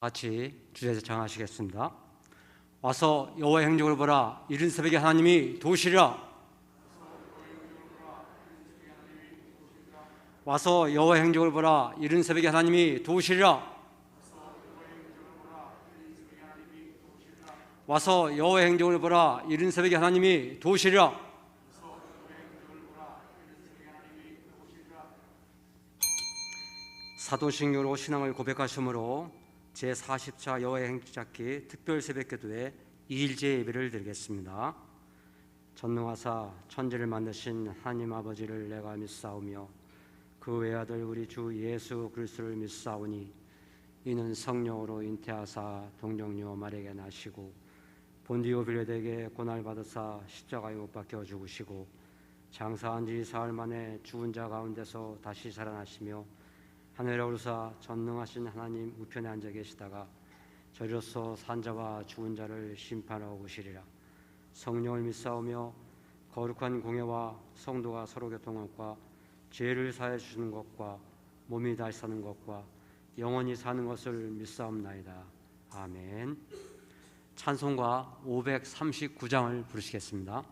같이 주제 정하시겠습니다. 와서 여호와의 행적을 보라. 이른 새벽에 하나님이 도우시리라. 와서 여호와의 행적을 보라. 이른 새벽에 하나님이 도우시리라. 와서 여호와의 행적을 보라. 이른 새벽에 하나님이 도우시리라. 사도신경으로 신앙을 고백하심으로 제40차 여호와의 행적잡기 특별 새벽기도에 2일째 예배를 드리겠습니다. 전능하사 천지를 만드신 하나님 아버지를 내가 믿사오며 그 외아들 우리 주 예수 그리스도를 믿사오니 이는 성령으로 잉태하사 동정녀 마리아에게 나시고 본디오 빌라도에게 고난을 받으사 십자가에 못 박혀 죽으시고 장사한 지 사흘 만에 죽은 자 가운데서 다시 살아나시며 하늘에 오르사 전능하신 하나님 우편에 앉아 계시다가 저리로서 산자와 죽은 자를 심판하고 오시리라. 성령을 믿사오며 거룩한 공예와 성도가 서로 교통한 것과 죄를 사해 주시는 것과 몸이 다시 사는 것과 영원히 사는 것을 믿사옵나이다. 아멘. 찬송가 539장을 부르시겠습니다.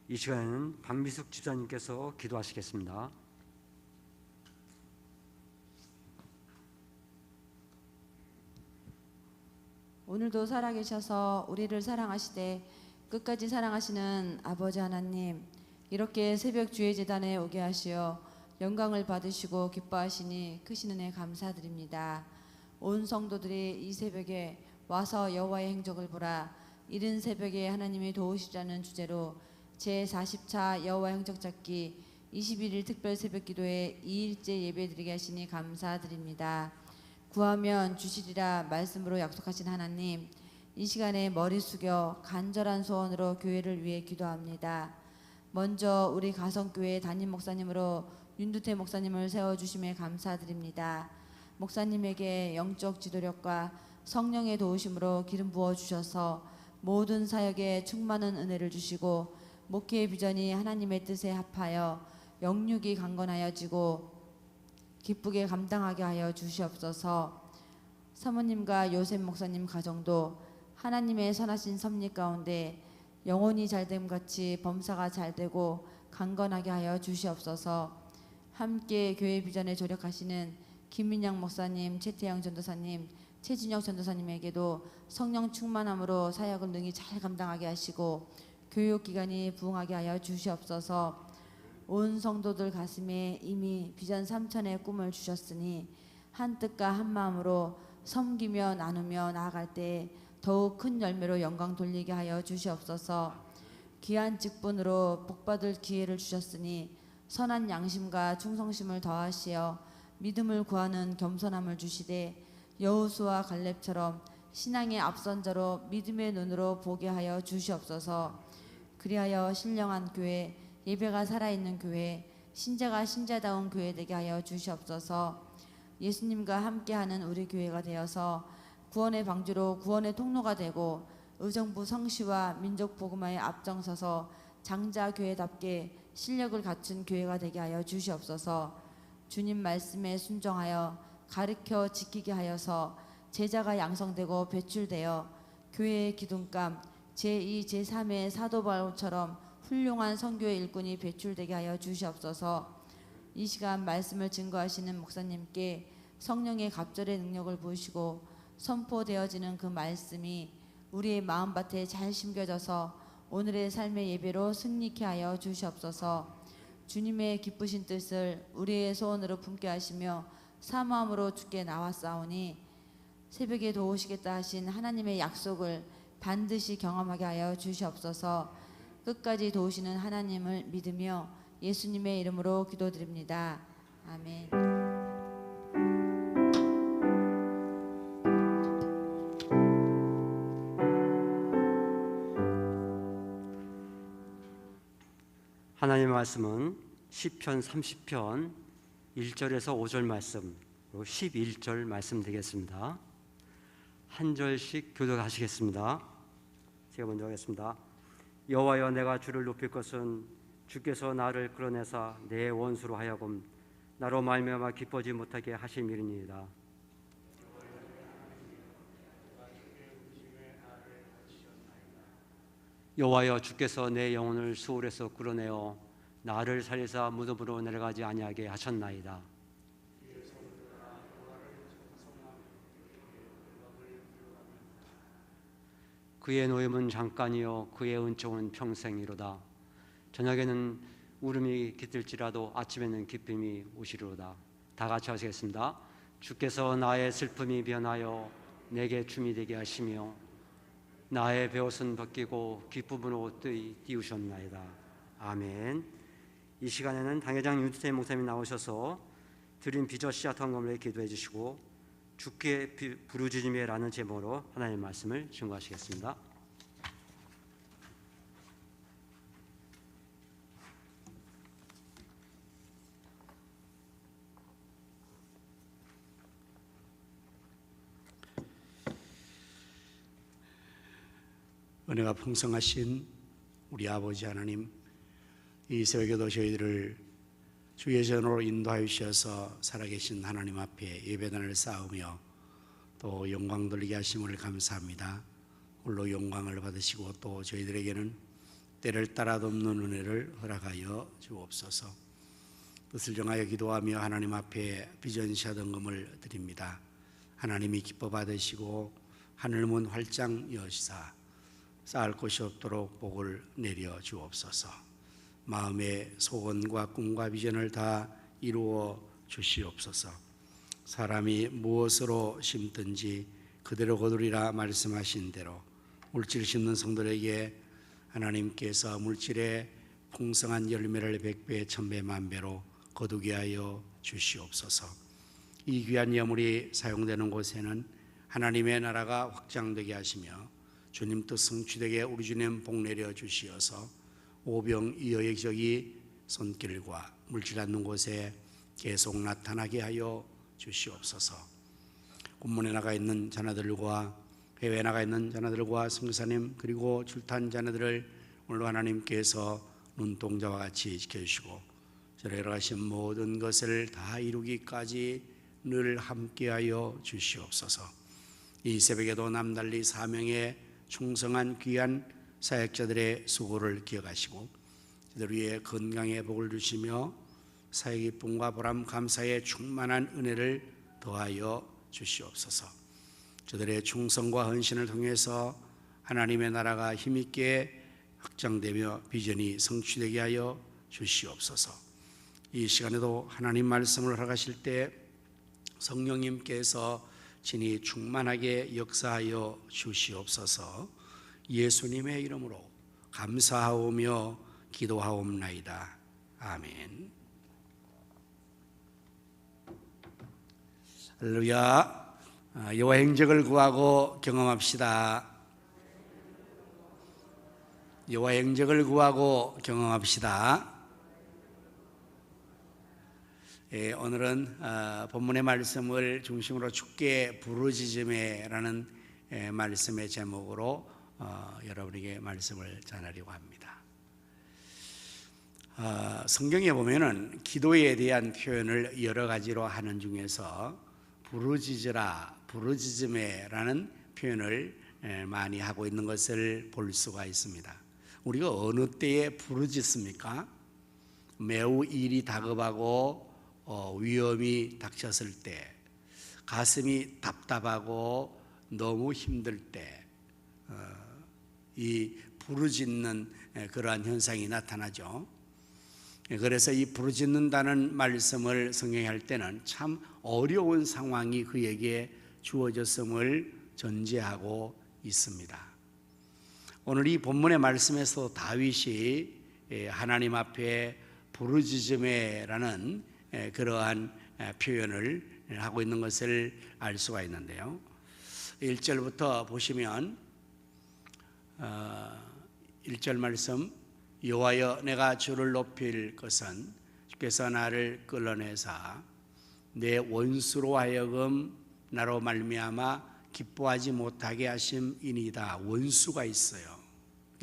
이 시간에는 박미숙 집사님께서 기도하시겠습니다. 오늘도 살아계셔서 우리를 사랑하시되 끝까지 사랑하시는 아버지 하나님, 이렇게 새벽 주의 제단에 오게 하시어 영광을 받으시고 기뻐하시니 크신 은혜 감사드립니다. 온 성도들이 이 새벽에 와서 여호와의 행적을 보라, 이른 새벽에 하나님이 도우시자는 주제로 제40차 여호와 행적 찾기 21일 특별 새벽 기도에 2일째 예배드리게 하시니 감사드립니다. 구하면 주시리라 말씀으로 약속하신 하나님, 이 시간에 머리 숙여 간절한 소원으로 교회를 위해 기도합니다. 먼저 우리 가성교회 담임 목사님으로 윤두태 목사님을 세워주심에 감사드립니다. 목사님에게 영적 지도력과 성령의 도우심으로 기름 부어주셔서 모든 사역에 충만한 은혜를 주시고 목회의 비전이 하나님의 뜻에 합하여 영육이 강건하여지고 기쁘게 감당하게 하여 주시옵소서. 사모님과 요셉 목사님 가정도 하나님의 선하신 섭리 가운데 영혼이 잘됨 같이 범사가 잘되고 강건하게 하여 주시옵소서. 함께 교회 비전에 조력하시는 김민영 목사님, 최태영 전도사님, 최진영 전도사님에게도 성령 충만함으로 사역을 능히 잘 감당하게 하시고 교육기관이 부흥하게 하여 주시옵소서. 온 성도들 가슴에 이미 비전 3천의 꿈을 주셨으니 한 뜻과 한 마음으로 섬기며 나누며 나아갈 때 더욱 큰 열매로 영광 돌리게 하여 주시옵소서. 귀한 직분으로 복받을 기회를 주셨으니 선한 양심과 충성심을 더하시어 믿음을 구하는 겸손함을 주시되 여호수아 갈렙처럼 신앙의 앞선자로 믿음의 눈으로 보게 하여 주시옵소서. 그리하여 신령한 교회, 예배가 살아있는 교회, 신자가 신자다운 교회 되게 하여 주시옵소서. 예수님과 함께하는 우리 교회가 되어서 구원의 방주로 구원의 통로가 되고 의정부 성시와 민족 복음화에 앞장서서 장자 교회답게 실력을 갖춘 교회가 되게 하여 주시옵소서. 주님 말씀에 순종하여 가르쳐 지키게 하여서 제자가 양성되고 배출되어 교회의 기둥감 제2, 제3의 사도 바울처럼 훌륭한 선교의 일꾼이 배출되게 하여 주시옵소서. 이 시간 말씀을 증거하시는 목사님께 성령의 갑절의 능력을 부으시고 선포되어지는 그 말씀이 우리의 마음밭에 잘 심겨져서 오늘의 삶의 예배로 승리케 하여 주시옵소서. 주님의 기쁘신 뜻을 우리의 소원으로 품게 하시며 사모함으로 주께 나왔사오니 새벽에 도우시겠다 하신 하나님의 약속을 반드시 경험하게 하여 주시옵소서. 끝까지 도우시는 하나님을 믿으며 예수님의 이름으로 기도드립니다. 아멘. 하나님의 말씀은 시편 30편 1절에서 5절 말씀, 그리고 11절 말씀 되겠습니다. 한 절씩 교독하시겠습니다. 제가 먼저 하겠습니다. 여호와여, 내가 주를 높일 것은 주께서 나를 끌어내사 내 원수로 하여금 나로 말미암아 기뻐지 못하게 하심이니이다. 여호와여, 주께서 내 영혼을 수월에서 끌어내어 나를 살리사 무덤으로 내려가지 아니하게 하셨나이다. 그의 노임은 잠깐이요 그의 은총은 평생이로다. 저녁에는 울음이 깃들지라도 아침에는 기쁨이 오시리로다. 다 같이 하시겠습니다. 주께서 나의 슬픔이 변하여 내게 춤이 되게 하시며 나의 베옷은 벗기고 기쁨으로 띄우셨나이다. 아멘. 이 시간에는 당회장 윤두태 목사님이 나오셔서 드린 비전 씨앗 헌금을 기도해 주시고 주께 부르짖음이라는 제목으로 하나님의 말씀을 증거하시겠습니다. 은혜가 풍성하신 우리 아버지 하나님, 이 새벽에도 저희들을 주의 전으로 인도하여 주셔서 살아계신 하나님 앞에 예배단을 쌓으며 또 영광 돌리게 하심을 감사합니다. 홀로 영광을 받으시고 또 저희들에게는 때를 따라 돕는 은혜를 허락하여 주옵소서. 뜻을 정하여 기도하며 하나님 앞에 비전시하던금을 드립니다. 하나님이 기뻐 받으시고 하늘문 활짝 여시사 쌓을 곳이 없도록 복을 내려 주옵소서. 마음의 소원과 꿈과 비전을 다 이루어 주시옵소서. 사람이 무엇으로 심든지 그대로 거두리라 말씀하신 대로 물질 심는 성도에게 하나님께서 물질의 풍성한 열매를 100배, 1000배, 만배로 거두게 하여 주시옵소서. 이 귀한 예물이 사용되는 곳에는 하나님의 나라가 확장되게 하시며 주님 뜻 성취되게 우리 주님 복 내려 주시어서 오병이어의 기적이 손길과 물질 않는 곳에 계속 나타나게 하여 주시옵소서. 군문에 나가 있는 자녀들과 해외에 나가 있는 자녀들과 선교사님 그리고 출탄 자녀들을 오늘 하나님께서 눈동자와 같이 지켜주시고 저를 하신 모든 것을 다 이루기까지 늘 함께하여 주시옵소서. 이 새벽에도 남달리 사명에 충성한 귀한 사역자들의 수고를 기억하시고 저들 위해 건강의 복을 주시며 사역 기쁨과 보람 감사의 충만한 은혜를 더하여 주시옵소서. 저들의 충성과 헌신을 통해서 하나님의 나라가 힘있게 확장되며 비전이 성취되게 하여 주시옵소서. 이 시간에도 하나님 말씀을 허락하실 때 성령님께서 친히 충만하게 역사하여 주시옵소서. 예수님의 이름으로 감사하오며 기도하옵나이다. 아멘. 할렐루야. 여호와 행적을 구하고 경험합시다. 여호와 행적을 구하고 경험합시다. 오늘은 본문의 말씀을 중심으로 주께 부르짖음에라는 말씀의 제목으로 여러분에게 말씀을 전하려고 합니다. 성경에 보면은 기도에 대한 표현을 여러 가지로 하는 중에서 부르짖으라, 부르짖음에라는 표현을 많이 하고 있는 것을 볼 수가 있습니다. 우리가 어느 때에 부르짖습니까? 매우 일이 다급하고 위험이 닥쳤을 때, 가슴이 답답하고 너무 힘들 때 이 부르짖는 그러한 현상이 나타나죠. 그래서 이 부르짖는다는 말씀을 성경에 할 때는 참 어려운 상황이 그에게 주어졌음을 전제하고 있습니다. 오늘 이 본문의 말씀에서 다윗이 하나님 앞에 부르짖음에라는 그러한 표현을 하고 있는 것을 알 수가 있는데요. 1절부터 보시면 1절 말씀, 여호와여 내가 주를 높일 것은 주께서 나를 끌어내사 내 원수로 하여금 나로 말미암아 기뻐하지 못하게 하심이니이다. 원수가 있어요.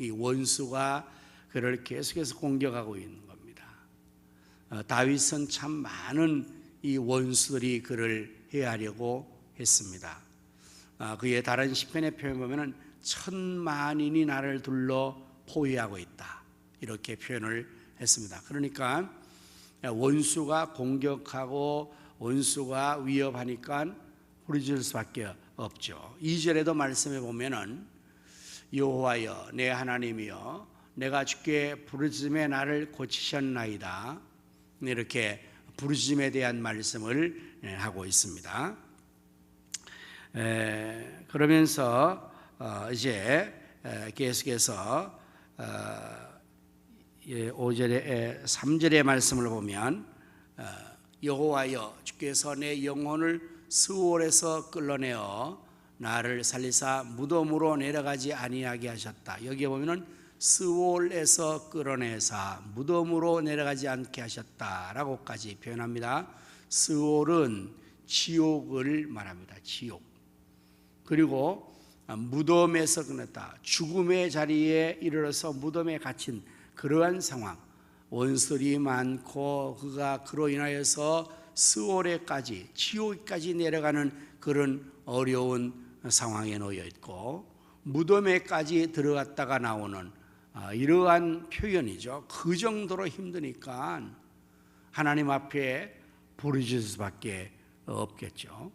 이 원수가 그를 계속해서 공격하고 있는 겁니다. 다윗은 참 많은 이 원수들이 그를 해하려고 했습니다. 그의 다른 시편의 표현 보면은 천만인이 나를 둘러 포위하고 있다, 이렇게 표현을 했습니다. 그러니까 원수가 공격하고 원수가 위협하니까 부르짖을 수밖에 없죠. 2절에도 말씀해 보면은 여호와여 내 하나님이여 내가 주께 부르짖음에 나를 고치셨나이다, 이렇게 부르짖음에 대한 말씀을 하고 있습니다. 그러면서 이제 계속해서 5절에 3절의 말씀을 보면 여호와여 주께서 내 영혼을 스올에서 끌어내어 나를 살리사 무덤으로 내려가지 아니하게 하셨다. 여기에 보면은 스올에서 끌어내사 무덤으로 내려가지 않게 하셨다라고까지 표현합니다. 스올은 지옥을 말합니다. 지옥. 그리고 무덤에서 끝냈다. 죽음의 자리에 이르러서 무덤에 갇힌 그러한 상황. 원수들이 많고 그가 그로 인하여서 스올에까지 지옥까지 내려가는 그런 어려운 상황에 놓여 있고 무덤에까지 들어갔다가 나오는 이러한 표현이죠. 그 정도로 힘드니까 하나님 앞에 부르짖을 수밖에 없겠죠.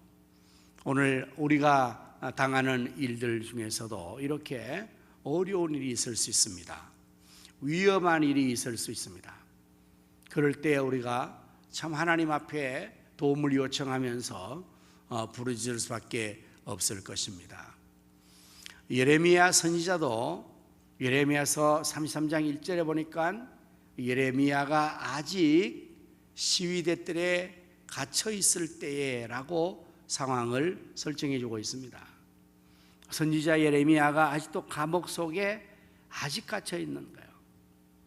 오늘 우리가 당하는 일들 중에서도 이렇게 어려운 일이 있을 수 있습니다. 위험한 일이 있을 수 있습니다. 그럴 때 우리가 참 하나님 앞에 도움을 요청하면서 부르짖을 수밖에 없을 것입니다. 예레미야 선지자도 예레미야서 33장 1절에 보니까 예레미야가 아직 시위대들에 갇혀 있을 때라고 상황을 설정해 주고 있습니다. 선지자 예레미야가 아직도 감옥 속에 아직 갇혀 있는 거예요.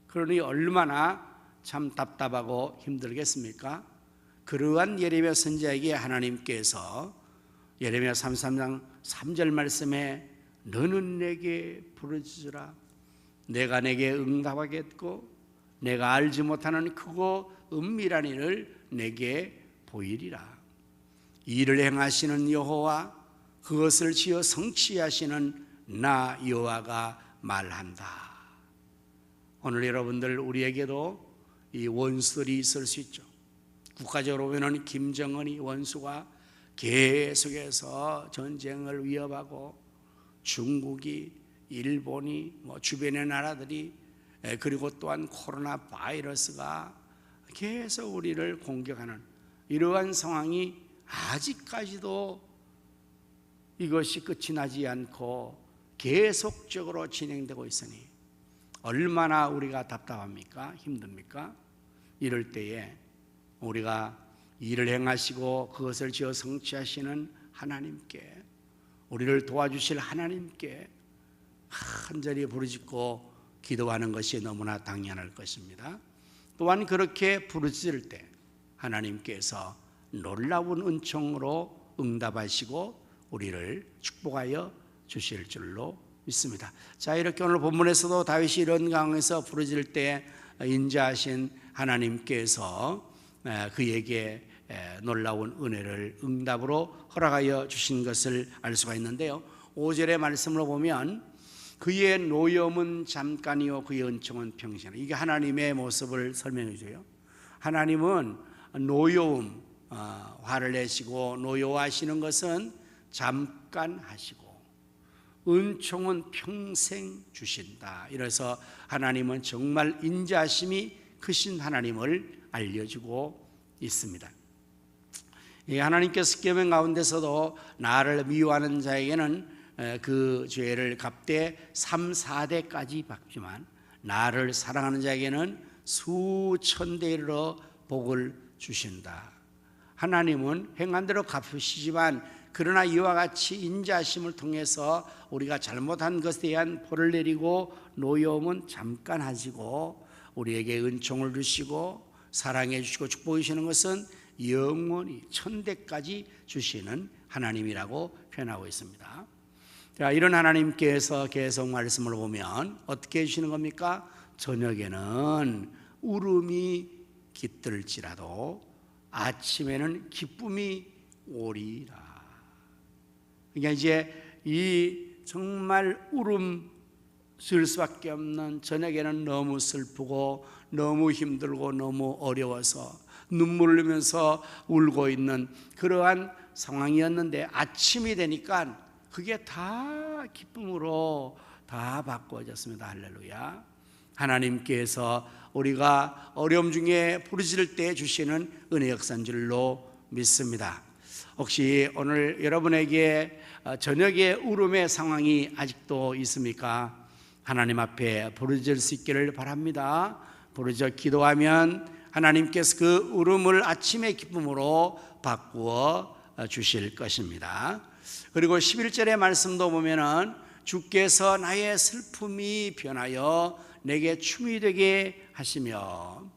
그러니 얼마나 참 답답하고 힘들겠습니까? 그러한 예레미야 선지자에게 하나님께서 예레미야 33장 3절 말씀에 너는 내게 부르짖으라 내가 내게 응답하겠고 내가 알지 못하는 크고 은밀한 일을 내게 보이리라. 이를 행하시는 여호와 그것을 지어 성취하시는 나 여호와가 말한다. 오늘 여러분들 우리에게도 이 원수들이 있을 수 있죠. 국가적으로 보면 김정은이 원수가 계속해서 전쟁을 위협하고 중국이 일본이 주변의 나라들이 그리고 또한 코로나 바이러스가 계속 우리를 공격하는 이러한 상황이 아직까지도 이것이 끝이 나지 않고 계속적으로 진행되고 있으니 얼마나 우리가 답답합니까? 힘듭니까? 이럴 때에 우리가 일을 행하시고 그것을 지어 성취하시는 하나님께 우리를 도와주실 하나님께 간절히 부르짖고 기도하는 것이 너무나 당연할 것입니다. 또한 그렇게 부르짖을 때 하나님께서 놀라운 은총으로 응답하시고 우리를 축복하여 주실 줄로 믿습니다. 자, 이렇게 오늘 본문에서도 다윗이 이런 강에서 부르짖을 때 인자하신 하나님께서 그에게 놀라운 은혜를 응답으로 허락하여 주신 것을 알 수가 있는데요. 5절의 말씀으로 보면 그의 노염은 잠깐이요 그의 은총은 평생이라. 이게 하나님의 모습을 설명해 줘요. 하나님은 노여움, 화를 내시고 노여워하시는 것은 잠깐 하시고 은총은 평생 주신다. 이래서 하나님은 정말 인자하심이 크신 하나님을 알려주고 있습니다. 하나님께서 계명 가운데서도 나를 미워하는 자에게는 그 죄를 갚되 3, 4대까지 받지만 나를 사랑하는 자에게는 수천대에 이르러 복을 주신다. 하나님은 행한 대로 갚으시지만 그러나 이와 같이 인자하심을 통해서 우리가 잘못한 것에 대한 벌을 내리고 노여움은 잠깐 하시고 우리에게 은총을 주시고 사랑해 주시고 축복해 주시는 것은 영원히 천대까지 주시는 하나님이라고 표현하고 있습니다. 자, 이런 하나님께서 계속 말씀을 보면 어떻게 해주시는 겁니까? 저녁에는 울음이 깃들지라도 아침에는 기쁨이 오리라. 그러니까 이제 이 정말 울음 줄 수밖에 없는 저녁에는 너무 슬프고 너무 힘들고 너무 어려워서 눈물을 흘리면서 울고 있는 그러한 상황이었는데 아침이 되니까 그게 다 기쁨으로 다 바꿔졌습니다. 할렐루야. 하나님께서 우리가 어려움 중에 부르짖을 때 주시는 은혜 역사인 줄로 믿습니다. 혹시 오늘 여러분에게 저녁에 울음의 상황이 아직도 있습니까? 하나님 앞에 부르짖을 수 있기를 바랍니다. 부르짖어 기도하면 하나님께서 그 울음을 아침의 기쁨으로 바꾸어 주실 것입니다. 그리고 11절의 말씀도 보면은 주께서 나의 슬픔이 변하여 내게 춤이 되게 하시며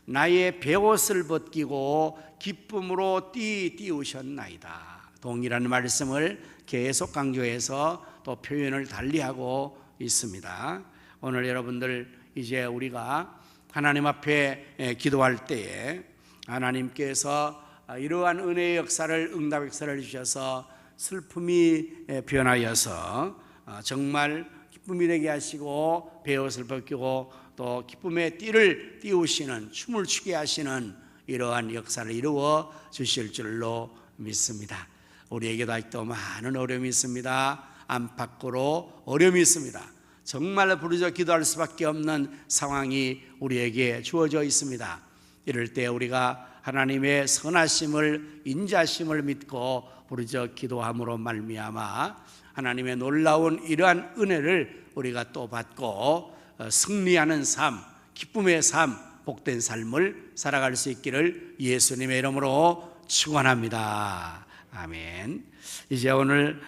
나의 베옷을 벗기고 기쁨으로 띄우셨나이다. 동일한 말씀을 계속 강조해서 또 표현을 달리하고 있습니다. 오늘 여러분들 이제 우리가 하나님 앞에 기도할 때에 하나님께서 이러한 은혜의 역사를 응답 역사를 주셔서 슬픔이 변하여서 정말 기쁨이 되게 하시고 베옷을 벗기고 또 기쁨의 띠를 띄우시는, 춤을 추게 하시는 이러한 역사를 이루어 주실 줄로 믿습니다. 우리에게도 아직도 많은 어려움이 있습니다. 안팎으로 어려움이 있습니다. 정말 부르짖어 기도할 수밖에 없는 상황이 우리에게 주어져 있습니다. 이럴 때 우리가 하나님의 선하심을, 인자심을 믿고 부르짖어 기도함으로 말미암아 하나님의 놀라운 이러한 은혜를 우리가 또 받고 승리하는 삶, 기쁨의 삶, 복된 삶을 살아갈 수 있기를 예수님의 이름으로 축원합니다. 아멘. 이제 오늘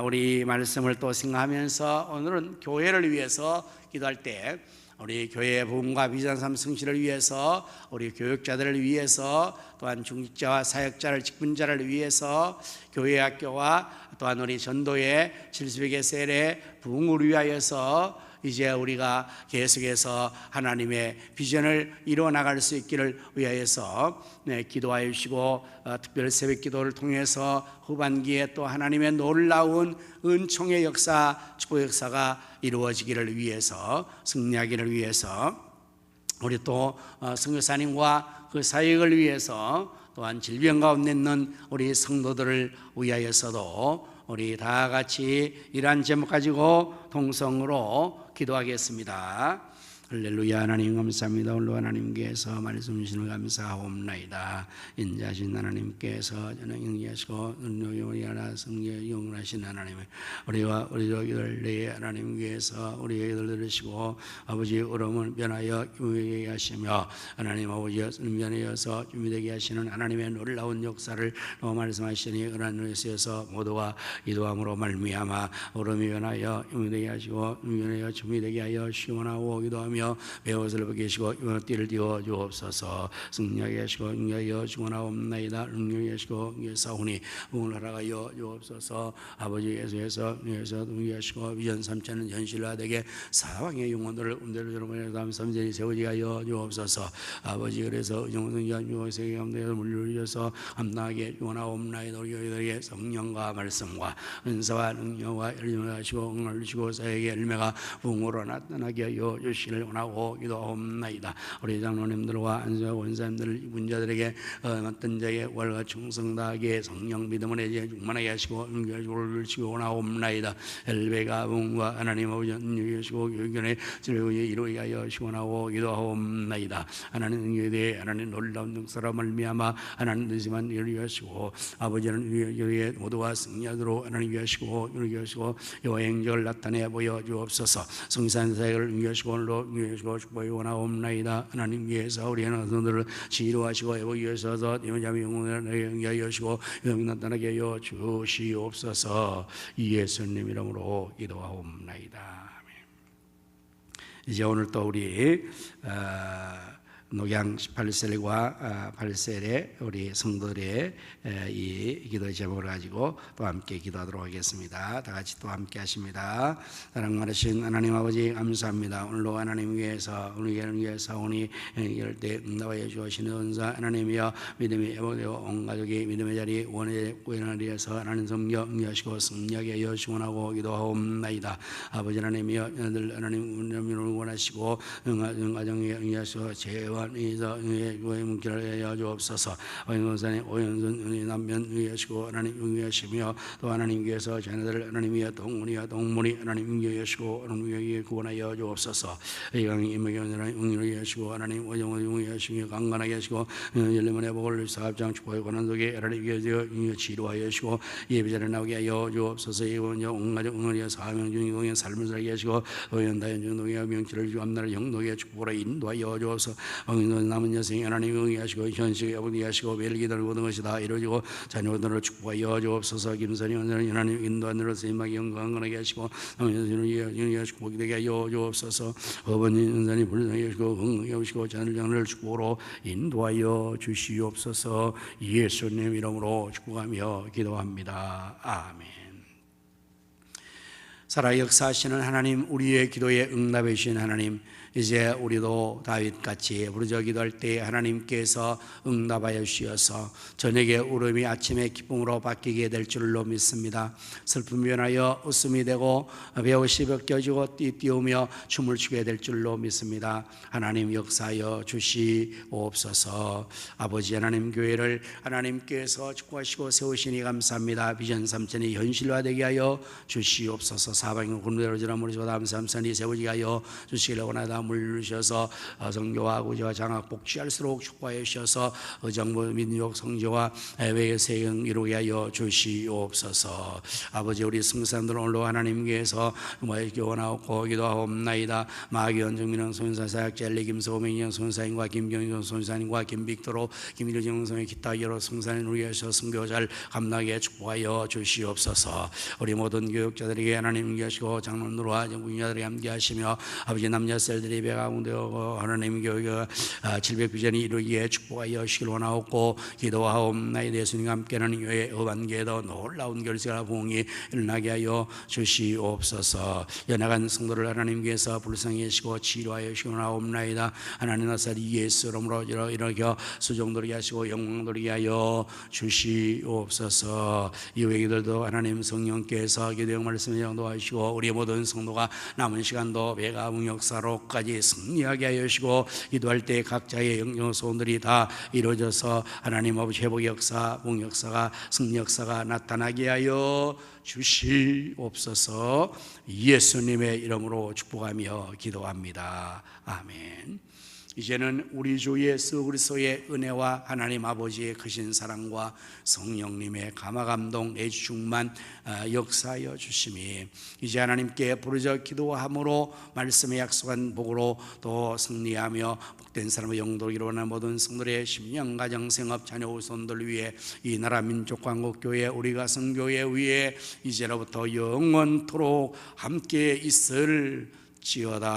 우리 말씀을 또 생각하면서 오늘은 교회를 위해서 기도할 때 우리 교회의 부흥과 비전 삶 성실을 위해서, 우리 교육자들을 위해서, 또한 중직자와 사역자를, 직분자를 위해서, 교회 학교와 또한 우리 전도의 70개 셀의 부흥을 위하여서 이제 우리가 계속해서 하나님의 비전을 이루어 나갈 수 있기를 위하여서 기도하여 주시고, 특별 새벽 기도를 통해서 후반기에 또 하나님의 놀라운 은총의 역사, 축복 역사가 이루어지기를 위해서, 승리하기를 위해서, 우리 또 선교사님과 그 사역을 위해서, 또한 질병 가운데 있는 우리 성도들을 위하여서도 우리 다 같이 이러한 제목 가지고 동성으로 기도하겠습니다. 할렐루야. 하나님 감사합니다. 오늘 하나님께서 말씀 주시는 감사하옵나이다. 인자하신 하나님께서 저는 인자하시고 은총이 하나 성령 영원하신 하나님, 우리와 우리 저기들 내 하나님께서 우리에게 들으시고 아버지 어려움을 변하여 기쁘게 하시며 하나님 아버지여 변하여서 준비되게 하시는 하나님의 놀라운 역사를 말씀하시니 그런 것에서 모두가 기도함으로 말미암아 어려움이 변하여 준비되게 하시고 변하여 준비되게 하여 시원하고 기도하며 베옷을 벗기시고 띠를 띄워 주옵소서. 승리하게 하시고 응하여 주옵나이다. 응하게 하시고 사오니 응을 하라가여 주옵소서. 아버지 예수에서 응하게 하시고 비전 3차는 현실화되게 사방의 영혼들을 음대로 여러분의 삼전이 세우게 하여 주옵소서. 아버지 그래서 영혼은 연주세계 감독에 물려주셔서 감당하게 주옵나이다. 우리 교회들에게 성령과 말씀과 은사와 능력과 열림을 하시고 응을 주시고 사에게 열매가 부흥으로 나타나게 하여 주시기를 원하고 기도하옵나이다. 우리 장로님들과 안수와 원사님들 분자들에게 맡은 자의 월과 충성 다하게 성령 믿음을 내게 충만하게 하시고 은교를 주시고 원하옵나이다. 엘베가 부흥과 하나님 아버지 은유해 주시고 교육견의 즐거움이 이루게 하여 시원하고 기도하옵나이다. 하나님 은유에 대해 하나님 놀라운 역사로 말미암아 하나님 뜻이만 이루게 하시고 아버지는 은유에 모두가 승리하도록 하나님 위하시고 이루게 하시고 여호와의 행적을 나타내 보여 주옵소서. 성산 사역을 은유하시고 오늘도 은유하시고 축복이 원하옵나이다. 하나님께서 우리의 너들을 치료하시고 애보기에서도 여자미 영혼을 내게 하시고 영이 나타나게 하여 주시옵소서. 예수님 이름으로 기도하옵나이다. 아멘. 이제 오늘 또 우리 녹양 18셀과 8셀의 우리 성도들의 이 기도 제목을 가지고 또 함께 기도하도록 하겠습니다. 다 같이 또 함께 하십니다. 사랑하신 하나님 아버지 감사합니다. 오늘도 하나님 위해서 우리를 위해서 오니 이럴 때 응답하여 주시는 은사 하나님이여 믿음이 회복되고 온 가족이 믿음의 자리 원의 구원을 위해서 하나님 성령 응하시고 승리하게 하여 주원하고 기도하옵나이다. 아버지 하나님이여 너희들 하나님 운명을 원하시고 가정에 응하시고 재원 이서 의의 문기를 하여 주옵소서. 오연선의 오연선 남면 의하시고 하나님 응하시며 또 하나님께서 자녀들을 하나님이여 동문이여 동문이 하나님 응하시고 하나님께 구원하여 주옵소서. 이강이 임의견을 응하시고 하나님 오정을 응하시며 강건하게 하시고 열림의 복을 사업장 축복의 권한 속에 하나님 위하여 치료하여 주시고 예비자를 나오게 하여 주옵소서. 이원여 온가족 응하여 사명 중의 삶을 살게 하시고 오연다연 중동의 명치를 주 앞나라 영동의 축복으로 인도하여 주옵소서. 남은 여생이 하나님 응하시고 현식에 아버지하시고 매일 기도를 모든 것이 다 이루어지고 자녀들을 축복하여 주옵소서. 김선이 원자는 하나님 인도하늘로 세임하게 영광하게 하시고 남은 여생을 영하시고 복이 되게 하여 주옵소서. 어머니 은산이 불쌍하게 하시고 응하게 하시고 자녀를 축복으로 인도하여 주시옵소서. 예수님 이름으로 축복하며 기도합니다. 아멘. 살아 역사하시는 하나님, 우리의 기도에 응답해 주신 하나님, 이제 우리도 다윗같이 부르짖어 기도할 때 하나님께서 응답하여 주셔서 저녁에 울음이 아침에 기쁨으로 바뀌게 될 줄로 믿습니다. 슬픔이 변하여 웃음이 되고 배옷이 벗겨지고 띠띠우며 춤을 추게 될 줄로 믿습니다. 하나님 역사하여 주시옵소서. 아버지 하나님, 교회를 하나님께서 축복하시고 세우시니 감사합니다. 비전 3천이 현실화되게 하여 주시옵소서. 사방의 군대로 지나 무리지고 다음 3선이 세우게 하여 주시기를 원하다. 물르셔서 성교와 구제와 장학 복취할수록 축복하여 주셔서 정부 민족 성조와 외의 세경 이루게 하여 주시옵소서. 아버지, 우리 승산들 오늘도 하나님께서 교원하고 기도하옵나이다. 마귀원 정민영 손사 사역자 엘리 김소민영 손사인과 김경영 손사님과 김빅도로 김일정 성의 기타 여러 승산을 우리 위해서 승교잘 감나게 축복하여 주시옵소서. 우리 모든 교육자들에게 하나님 계시고 장로들과 군인들에게 함께하시며 아버지 남녀 셀들이 배가운되어 하나님 교육 700비전이 이루기에 축복하여 주시길 원하옵고 기도하옵나이다. 예수님과 함께하는 교회 어반계도 놀라운 결실과 부흥이 일어나게 하여 주시옵소서. 연약한 성도를 하나님께서 불쌍히 계시고 치료하여 주시길 원하옵나이다. 하나님 나사리 예수 이름으로 일어겨 수종돌이게 하시고 영광 돌리게 하여 주시옵소서. 이후의 기도도 하나님 성령께서 기도의 말씀을 양도하시고 우리 모든 성도가 남은 시간도 배가문 역사로까지 승리하게 하여 주시고 기도할 때 각자의 영적 소원들이 다 이루어져서 하나님 아버지 회복 역사, 봉 역사가, 승리 역사가 나타나게 하여 주시옵소서. 예수님의 이름으로 축복하며 기도합니다. 아멘. 이제는 우리 주 예수 그리스도의 은혜와 하나님 아버지의 크신 사랑과 성령님의 감화감동 내주 충만 역사하여 주심이 이제 하나님께 부르짖어 기도함으로 말씀에 약속한 복으로 또 승리하며 복된 사람의 영도를 이루어가는 모든 성도의 심령 가정 생업 자녀 후손들 위해 이 나라 민족 광국교회 우리가 성교회 위에 이제로부터 영원토록 함께 있을지어다.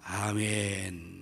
아멘.